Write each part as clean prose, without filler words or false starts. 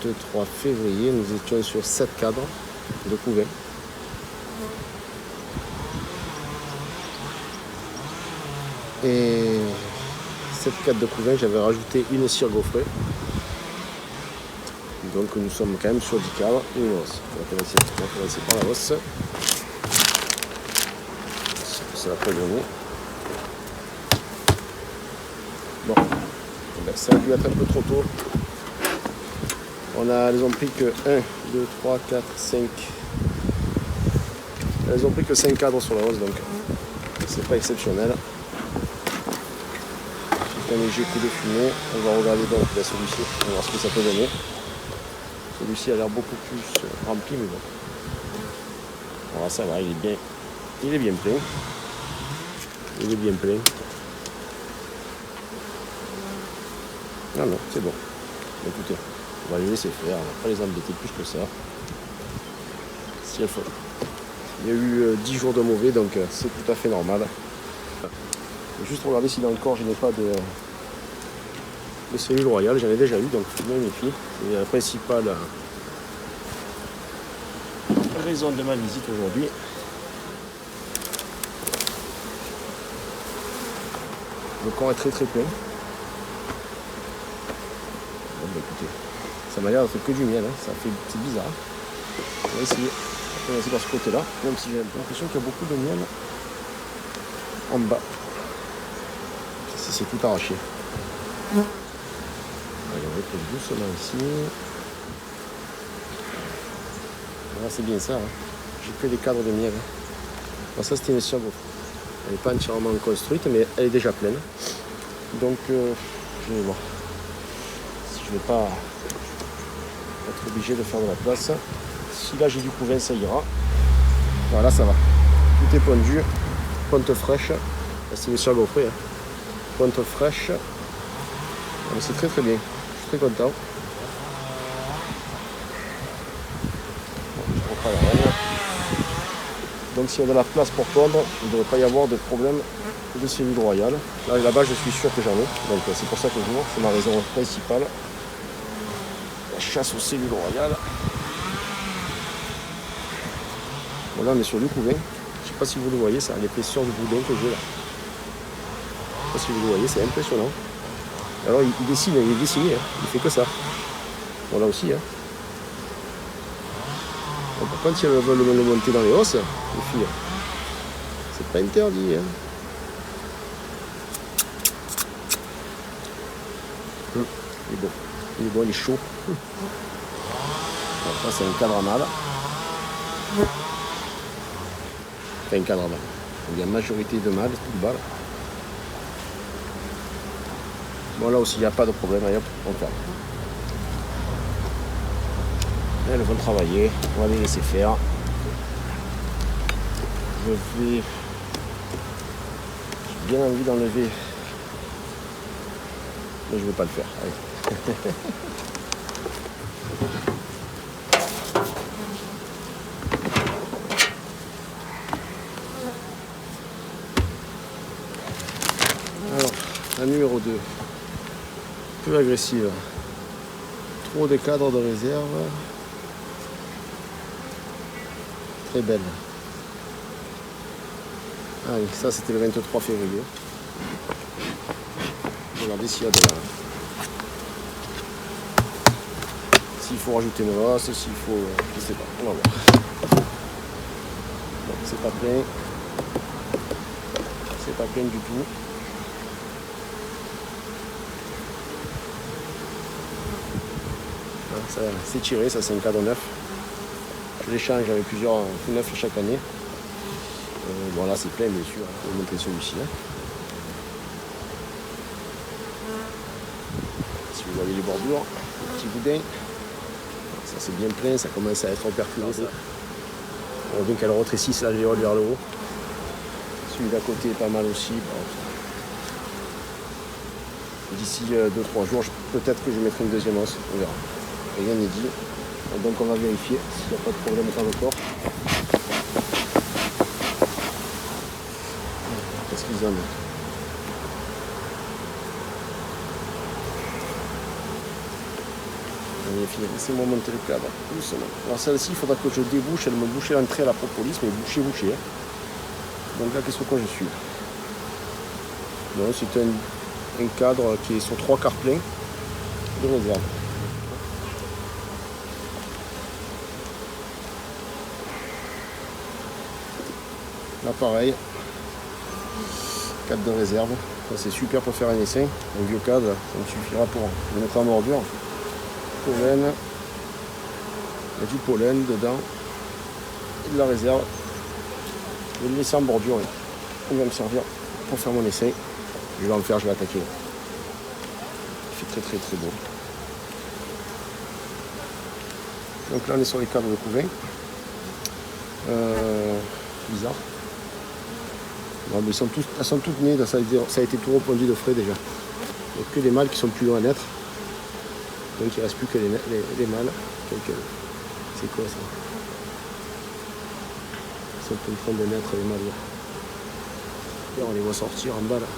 23 février, nous étions sur 7 cadres de couvain. Et 7 cadres de couvain, j'avais rajouté une cire gaufrée. Donc nous sommes quand même sur 10 cadres et une hausse. On va commencer par la hausse. C'est la prévenue. Bon, ben, ça a dû être un peu trop tôt. Elles ont pris que 1, 2, 3, 4, 5. Elles ont pris que 5 cadres sur la hausse, donc c'est pas exceptionnel. C'est un léger coup de fumée. On va regarder donc celui-ci, on va voir ce que ça peut donner. Celui-ci a l'air beaucoup plus rempli, mais bon. Voilà, ça va, il est bien plein. Il est bien plein. Non, non, c'est bon. Écoutez, on va les laisser faire, on va pas les embêter plus que ça. Si il faut. Il y a eu 10 jours de mauvais, donc c'est tout à fait normal. Je vais juste regarder si dans le corps je n'ai pas de cellules royales, j'en ai déjà eu, donc je me méfie. C'est la principale raison de ma visite aujourd'hui. Le corps est très très plein. Bon, bah, écoutez, ça m'a l'air d'être que du miel, hein. C'est bizarre. On va essayer. On va commencer par ce côté-là, même si j'ai l'impression qu'il y a beaucoup de miel en bas. Si c'est tout arraché. Allez, on va être doucement ici. Voilà, c'est bien ça. Hein. J'ai que des cadres de miel. Alors ça, c'était une cire gaufrée. Elle n'est pas entièrement construite, mais elle est déjà pleine. Donc, je vais voir si je ne vais pas être obligé de faire de la place. Si là j'ai du couvain, ça ira. Voilà, ça va. Tout est pondu. Ponte fraîche. C'est une cire gaufrée. Hein. Ponte fraîche. C'est très très bien. Je suis très content. Je reprends la reine. Donc s'il y a de la place pour pondre, il ne devrait pas y avoir de problème de cellules royales. Là-bas, je suis sûr que j'en ai. Donc c'est pour ça que je vois. C'est ma raison principale. La chasse aux cellules royales. Bon, là on est sur du couvain. Je ne sais pas si vous le voyez, ça a l'épaisseur du boudin que j'ai là. Je ne sais pas si vous le voyez, c'est impressionnant. Alors il dessine, il est dessiné, hein. Il fait que ça. Bon là aussi. Hein. Bon, par contre, si elles veulent le monter dans les hausses, les filles, c'est pas interdit. Hein. Il est bon. Il est bon, il est chaud. Alors, ça c'est un cadre à mâle. Enfin un cadre à mâle. Il y a une majorité de mâles tout bas. Là. Bon là aussi il n'y a pas de problème, hop, on ferme. Elles vont travailler, on va les laisser faire. J'ai bien envie d'enlever, mais je ne vais pas le faire. Allez. Alors, la numéro 2. Peu agressive. Trop de cadres de réserve. Très belle. Ah oui, ça c'était le 23 février. Regardez s'il y a de la... S'il faut rajouter une hausse, s'il faut... Je sais pas, on va voir. Bon, c'est pas plein. C'est pas plein du tout. Ça c'est tiré, ça c'est un cadre neuf. Je l'échange avec plusieurs neufs chaque année. Voilà, c'est plein bien sûr. Je vais vous montrer celui-ci. Hein. Si vous voyez les bordures, le petit boudin. Ça c'est bien plein, ça commence à être percuté. On voit qu'elle rétrécisse l'alvéole vers le haut. Celui d'à côté est pas mal aussi. D'ici 2-3 jours, peut-être que je mettrai une deuxième hausse. On verra. Rien n'est dit. Donc on va vérifier s'il n'y a pas de problème dans le corps. Qu'est-ce qu'ils ont? Laissez-moi monter le cadre doucement. Alors celle-ci, il faudra que je débouche. Elle me bouchait l'entrée à la propolis, mais boucher. Donc là, qu'est-ce que je suis? Non, c'est un cadre qui est sur 3/4 plein de réserve. Là pareil, cadre de réserve. C'est super pour faire un essaim. Un vieux cadre, ça me suffira pour le mettre en bordure. Pollen. Il y a du pollen dedans. Et de la réserve. Je vais le laisser en bordure. Il va me servir pour faire mon essaim. Je vais en faire, je vais attaquer. Il fait très beau. Donc là on est sur les cadres de couvain. Bizarre. Non, mais elles sont toutes nées, ça a été tout repondu de frais déjà. Il n'y a que les mâles qui sont plus loin à naître. Donc il ne reste plus que les mâles. C'est quoi ça? Ils sont en train de naître les mâles. Et on les voit sortir en bas là.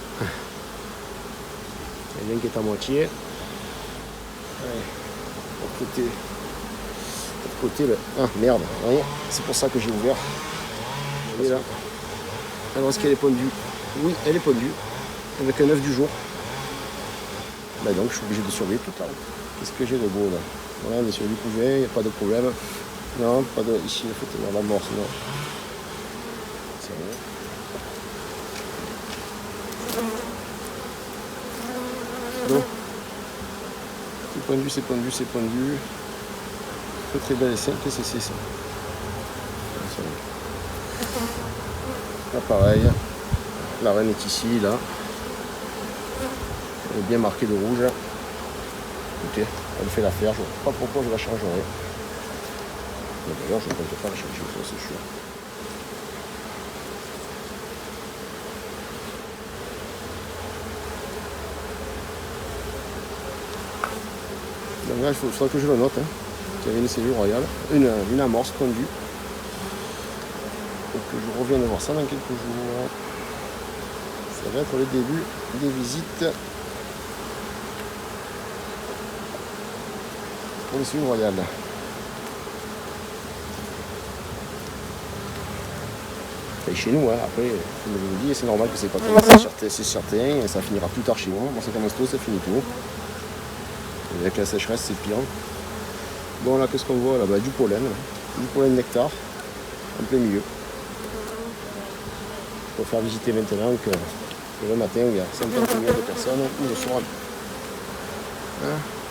Il y en a un qui est à moitié. Ouais. L'autre côté le... Ah merde, c'est pour ça que j'ai ouvert. Et là. Alors est-ce qu'elle est pondue? Oui, elle est pondue. Avec un œuf du jour. Bah donc je suis obligé de surveiller toute la route. Qu'est-ce que j'ai de beau là? Voilà, on est sur du couvain, il n'y a pas de problème. Non, pas de. Ici, il faut tenir la morse, non. C'est rien. Donc, c'est pendu. Très bel essai. Qu'est-ce que c'est ça? Là pareil, la reine est ici, là. Elle est bien marquée de rouge. Écoutez, elle fait l'affaire, je ne sais pas pourquoi je la changerai. D'ailleurs, je ne compte pas la changer, ça c'est sûr. Donc là, il faudra que je le note. Il y avait une cellule royale, une amorce pondue. Et que je revienne voir ça dans quelques jours. Ça va être le début des visites pour les cellules royales. Et chez nous, après, comme je vous dis, c'est normal que c'est pas tout, c'est certain, et ça finira plus tard chez moi. Bon, c'est comme un sto, ça finit tout. Et avec la sécheresse, c'est pire. Bon, là, qu'est-ce qu'on voit là? Du pollen nectar, en plein milieu. Pour faire visiter maintenant que le matin il y a 50 millions de personnes ou le soir.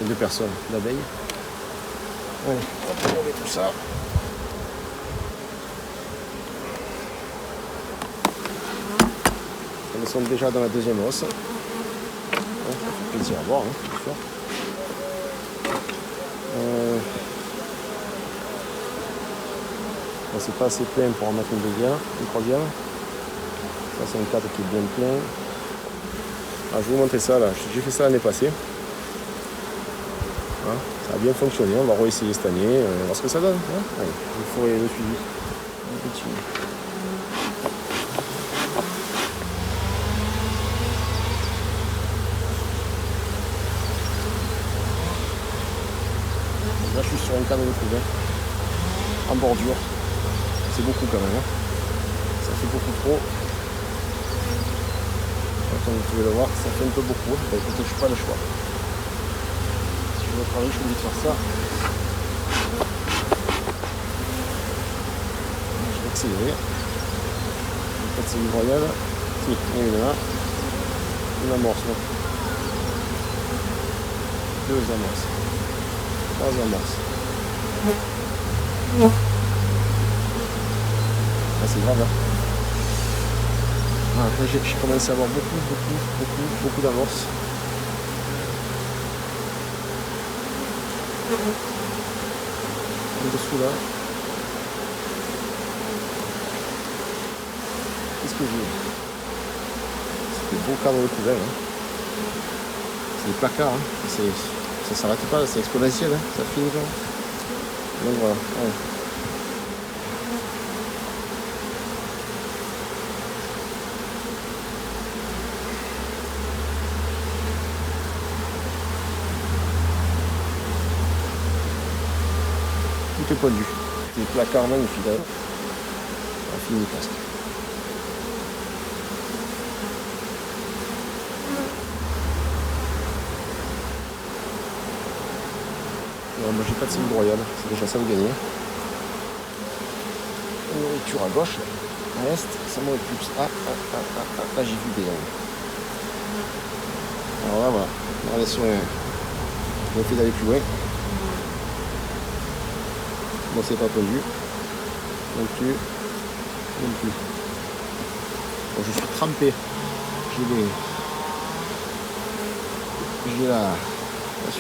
Et 2 personnes, d'abeilles. Allez, on va enlever tout ça. Elles sont déjà dans la deuxième hausse. Ça fait plaisir à voir, bien sûr. C'est pas assez plein pour en mettre une deuxième, une troisième. Ça c'est un cadre qui est bien plein. Ah, je vais vous montrer ça là. J'ai fait ça l'année passée. Ça a bien fonctionné. On va réessayer cette année. On va voir ce que ça donne. Allez, il faut le suivi. Là je suis sur un cadre de couvain. En bordure. C'est beaucoup quand même. Ça fait beaucoup trop. Comme vous pouvez le voir, ça fait un peu beaucoup. Bah, écoutez, je n'ai pas le choix. Si je veux travailler, je suis obligé de faire ça. Je vais accélérer. Peut-être c'est une royale. Si, il y en a. Une amorce. Là. 2 amorces. 3 amorces. Ah, c'est grave. Après, j'ai commencé à avoir beaucoup d'amorces. En dessous là. Qu'est-ce que j'ai? C'est des beaux cadres de couverts. C'est des placards. Ça s'arrête pas, c'est exponentiel. Ça finit pas. Donc voilà. Ouais. Tout est pondu. Des placards magnifiques. On a fini presque. Alors, moi j'ai pas de cible royale, c'est déjà ça de gagner. Nourriture à gauche, à l'est, ça m'aurait plus. Là j'ai vu des angles. Alors là voilà, on va aller sur le fait d'aller plus loin. Bon c'est pas pondu. Non plus. Bon, je suis trempé. J'ai la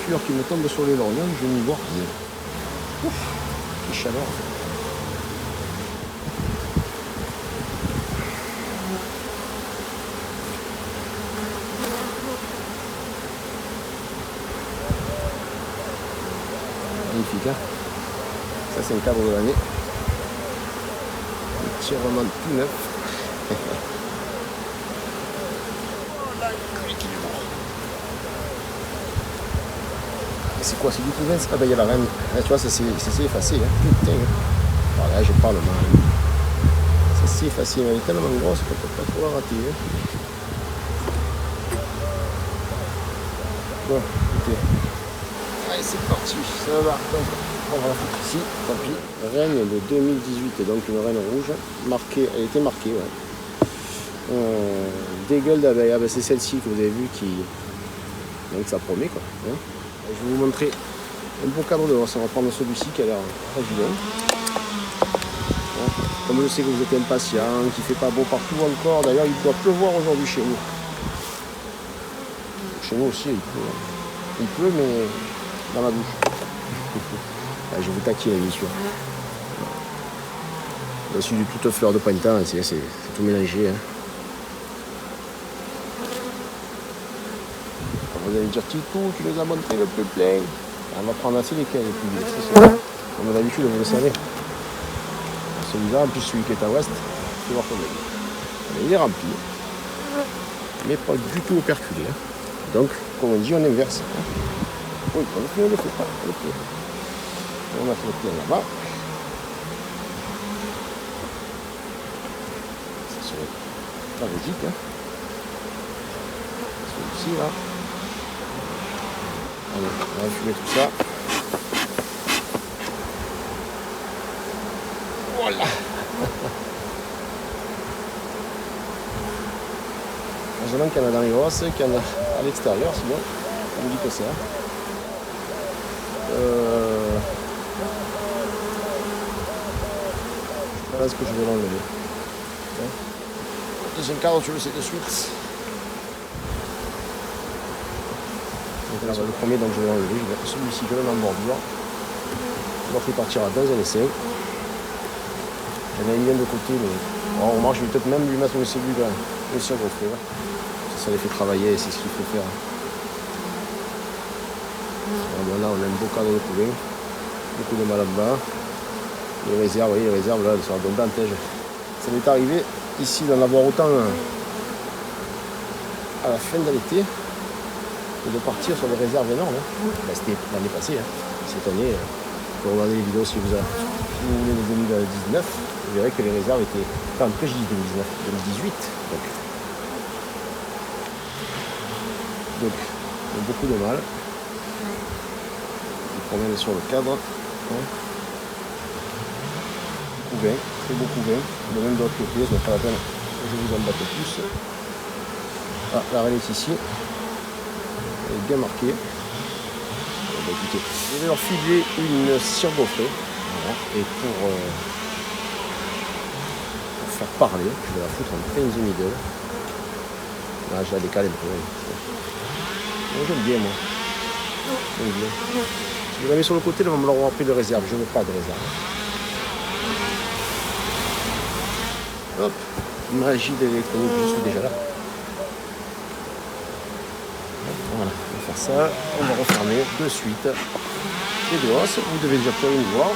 sueur qui me tombe sur les lorgnons, je n'y vois rien. Ouf, quelle chaleur. Magnifique, hein. Ça c'est un cadre de l'année. Un tirement tout neuf. C'est quoi, c'est du couvain? Ah ben il y a la reine. Là, tu vois, ça s'est effacé. Hein. Putain. Voilà, je parle mal. Ça s'est effacé, mais elle est tellement grosse qu'on ne peut pas trop la rater. Hein. Bon, ok. Allez, c'est parti. Ça va. Donc, on va la foutre ici. Tant pis. Reine de 2018, donc une reine rouge. Marquée, elle était marquée, ouais. Des gueules d'abeilles. Ah ben c'est celle-ci que vous avez vue qui. Donc ça promet quoi. Hein. Je vais vous montrer un beau cadre de l'os. On va prendre celui-ci qui a l'air très vilain. Bon. Comme je sais que vous êtes impatient, qu'il ne fait pas beau partout encore. D'ailleurs, il doit pleuvoir aujourd'hui chez nous. Chez nous aussi, il pleut. Il pleut, mais dans la bouche. Je vais vous taquiner, bien sûr. Je suis du toute fleur de printemps, c'est tout mélangé. Hein. Vous allez dire Titou, tu les as montrés le plus plein. On va prendre assez lesquels les plus vieux. Comme d'habitude, vous le savez. Celui-là, en plus celui qui est à l'ouest, tu vois combien. Il est rempli. Mais pas du tout operculé. Hein. Donc, comme on dit, on inverse. Hein. Oui, on ne le fait pas. Okay. On va mettre le plein là-bas. Ça serait pas logique. Hein. Celui-ci là. Allez, on va fumer tout ça. Voilà. Heureusement qu'il y en a dans les grosses, qu'il y en a à l'extérieur, sinon on me dit que ça. Je pense que je vais l'enlever. Le deuxième cadre, tu le sais de suite. Donc là, le premier, donc je vais l'enlever. Celui-ci, je vais en bordure. Je vais partir à 2 et 5. J'en ai mis un de côté, mais bon, moi je vais peut-être même lui mettre une cellule là. Une seule refait. Ça les fait travailler, c'est ce qu'il faut faire. Bon, là, on a un beau cadre de couvain. Beaucoup de mal là-bas. Les réserves, oui, les réserves là, elles sont abondantes. Ça m'est arrivé ici d'en avoir autant à la fin de l'été. Et de partir sur des réserves énormes. Hein. Ben, c'était l'année passée, hein. Cette année, pour regarder les vidéos si vous voulez de 2019, vous verrez que les réserves étaient. Enfin, que je dis 2019, 2018. Donc on a beaucoup de mal. Je promène sur le cadre. Hein. Couvain, très beau couvain. De même de l'autre côté, ce n'est pas la peine que je vous embête plus. Ah, la reine est ici. Elle est bien marquée. Bon, écoutez, je vais leur filer une cire gaufrée. Voilà. Et pour faire parler, je vais la foutre en plein middle. Là, je la décale un peu. Moi, j'aime bien, moi. J'aime bien. Si je la mets sur le côté, ils vont me l'avoir pris de réserve. Je ne veux pas de réserve. Hop, magie d'électronique, je suis déjà là. Voilà, on va faire ça. On va refermer de suite les doigts. Vous devez déjà pouvoir le voir.